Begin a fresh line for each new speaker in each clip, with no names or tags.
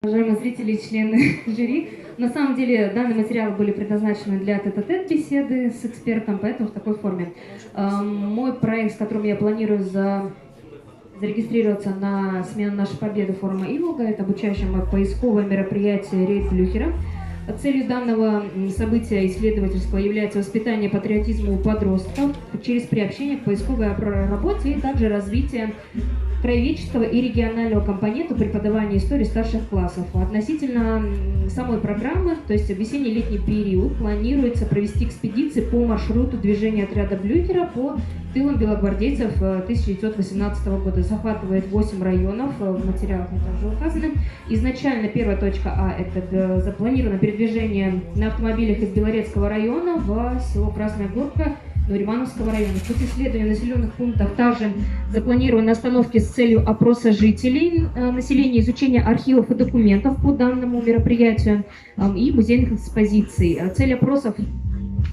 Уважаемые зрители и члены жюри, на самом деле данные материалы были предназначены для тет-а-тет беседы с экспертом, поэтому в такой форме. Мой проект, с которым я планирую зарегистрироваться на смену нашей победы форума Иволга, это обучающее поисковое мероприятие «Рейд Блюхера». Целью данного события исследовательского является воспитание патриотизма у подростков через приобщение к поисковой работе и также развитие краеведческого и регионального компонента преподавания истории старших классов. Относительно самой программы, то есть весенне-летний период, планируется провести экспедиции по маршруту движения отряда Блюхера по тылам белогвардейцев 1918 года. Захватывает 8 районов, в материалах они также указаны. Изначально первая точка А – это запланировано передвижение на автомобилях из Белорецкого района в село Красная Горка Ивановского района. В ходе исследования населенных пунктов также запланированы остановки с целью опроса жителей, населения, изучения архивов и документов по данному мероприятию и музейных экспозиций. Цель опросов –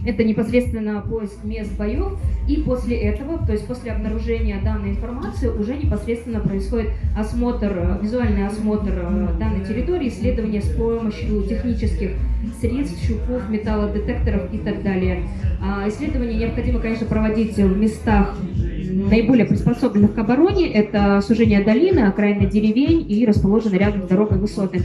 это непосредственно поиск мест боев, и после этого, то есть после обнаружения данной информации, уже непосредственно происходит осмотр, визуальный осмотр данной территории, исследование с помощью технических средств, щупов, металлодетекторов и так далее. Исследования необходимо, конечно, проводить в местах наиболее приспособленных к обороне. Это сужение долины, окраины деревень и расположены рядом с дорогой высоты.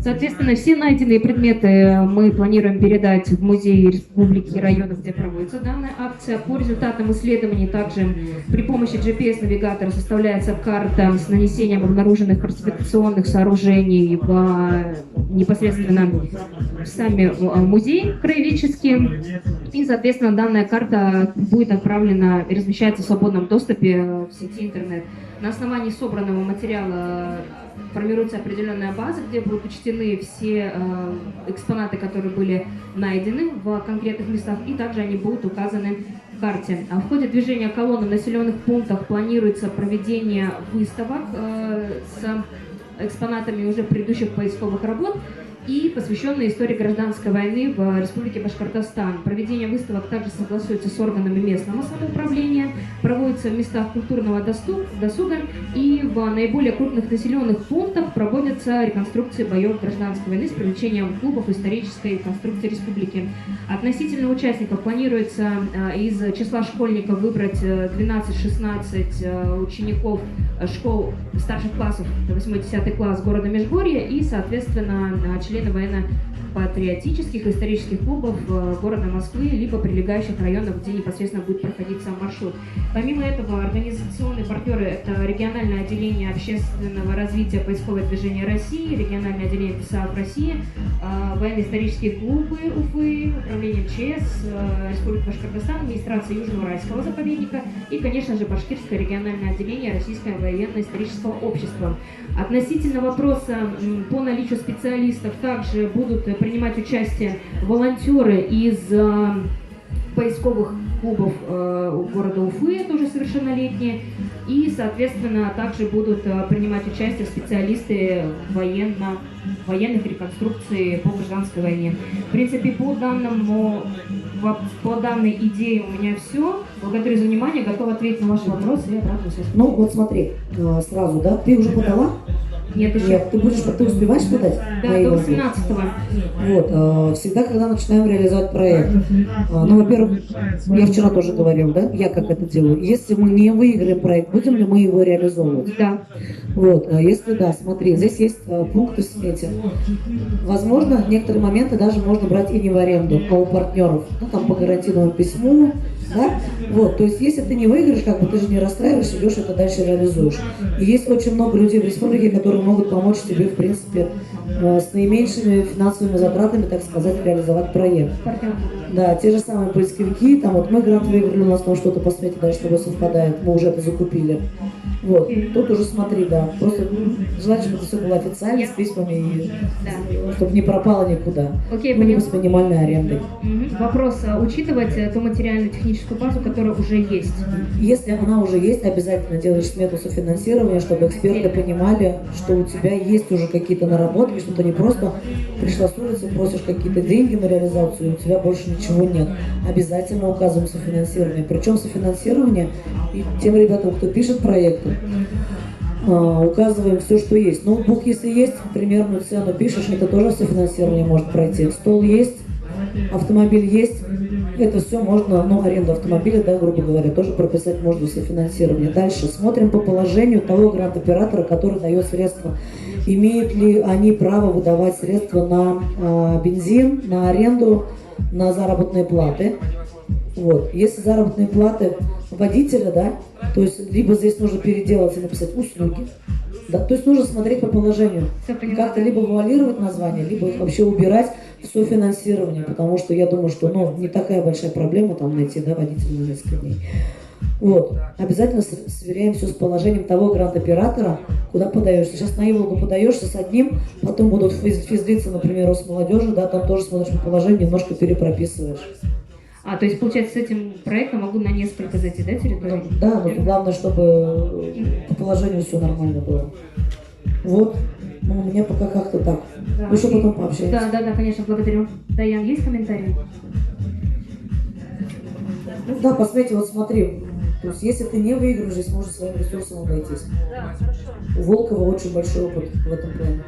Соответственно, все найденные предметы мы планируем передать в музей республики и районов, где проводится данная акция. По результатам исследований также при помощи GPS-навигатора составляется карта с нанесением обнаруженных фортификационных сооружений непосредственно в сами музеи краеведческие. И, соответственно, данная карта будет отправлена и размещается в свободном доступе в сети интернет. На основании собранного материала формируется определенная база, где будут учтены все экспонаты, которые были найдены в конкретных местах, и также они будут указаны в карте. В ходе движения колонн в населенных пунктах планируется проведение выставок с экспонатами уже предыдущих поисковых работ и посвященные истории гражданской войны в Республике Башкортостан. Проведение выставок также согласуется с органами местного самоуправления, проводится в местах культурного досуга, и в наиболее крупных населенных пунктах проводятся реконструкции боев гражданской войны с привлечением клубов исторической конструкции республики. Относительно участников планируется из числа школьников выбрать 12-16 учеников школ старших классов, 8-10 класс города Межгорья и, соответственно, члены военно-патриотических и исторических клубов города Москвы, либо прилегающих районов, где непосредственно будет проходить сам маршрут. Помимо этого, организационные партнеры – это региональное отделение общественного развития поисковое движение России, региональное отделение ПСАФ России, военно-исторические клубы Уфы, управление МЧС, Республика Башкортостан, администрация Южно-Уральского заповедника и, конечно же, Башкирское региональное отделение Российского военно-исторического общества. Относительно вопроса по наличию специалистов также будут принимать участие волонтеры из поисковых клубов города Уфы, это уже совершеннолетние, и, соответственно, также будут принимать участие специалисты военных реконструкций по гражданской войне. В принципе, по данной идее у меня все. Благодарю за внимание, готова ответить на ваши вопросы и обратно связь.
Ну, вот смотри, сразу, да? Ты уже подала?
Нет, еще.
Нет, ты успеваешь подать?
Да, до 18-го.
Вот, всегда, когда начинаем реализовать проект, ну, во-первых, я вчера тоже говорил, да, я как это делаю. Если мы не выиграем проект, будем ли мы его реализовывать?
Да.
Вот, если да, смотри, здесь есть пункты в смете. Возможно, некоторые моменты даже можно брать и не в аренду, а у партнеров, ну, там по гарантийному письму, да? Вот, то есть, если ты не выиграешь, как бы ты же не расстраиваешься, идешь это дальше реализуешь. И есть очень много людей в республике, которые могут помочь тебе, в принципе, с наименьшими финансовыми затратами, так сказать, реализовать проект. Да, те же самые поисковики, там вот мы грант выиграли, у нас там что-то по смете даже с тобой совпадает, мы уже это закупили. Вот, тут уже смотри, да, просто желательно, чтобы это все было официально, с письмами, и чтобы не пропало никуда.
Окей,
либо с минимальной арендой.
Вопрос, учитывать ту материально-техническую базу, которая уже есть?
Если она уже есть, обязательно делаешь смету софинансирования, чтобы эксперты понимали, что у тебя есть уже какие-то наработки, что ты не просто пришла с улицы, просишь какие-то деньги на реализацию, и у тебя больше ничего нет. Обязательно указываем софинансирование. Причем софинансирование и тем ребятам, кто пишет проекты, указываем все, что есть. Ноутбук, если есть, примерную цену пишешь, это тоже софинансирование может пройти. Стол есть, автомобиль есть, это все можно, ну, аренду автомобиля, да, грубо говоря, тоже прописать можно софинансирование. Дальше смотрим по положению того грант-оператора, который дает средства. Имеют ли они право выдавать средства на бензин, на аренду, на заработные платы. Вот. Если заработные платы водителя, да, то есть либо здесь нужно переделать и написать услуги, да, то есть нужно смотреть по положению. Как-то либо вуалировать название, либо их вообще убирать в софинансирование, потому что я думаю, что, ну, не такая большая проблема там найти, да, водителя на несколько дней. Вот. Обязательно сверяем все с положением того грант-оператора, куда подаешься. Сейчас на Иволгу подаешься с одним, потом будут физлица, например, Росмолодежи, да, там тоже смотришь по положению, немножко перепрописываешь.
То есть, получается, с этим проектом могу на несколько зайти, да, территорий?
Да, но главное, чтобы по положению все нормально было. Вот. Ну, у меня пока как-то так.
Да,
Еще потом пообщаемся.
Да, конечно, благодарю. Даян, есть комментарии?
Ну да, посмотрите, вот смотри. То есть, если ты не выигрываешь, здесь можно своим ресурсом обойтись.
Да, хорошо.
У Волкова очень большой опыт в этом плане.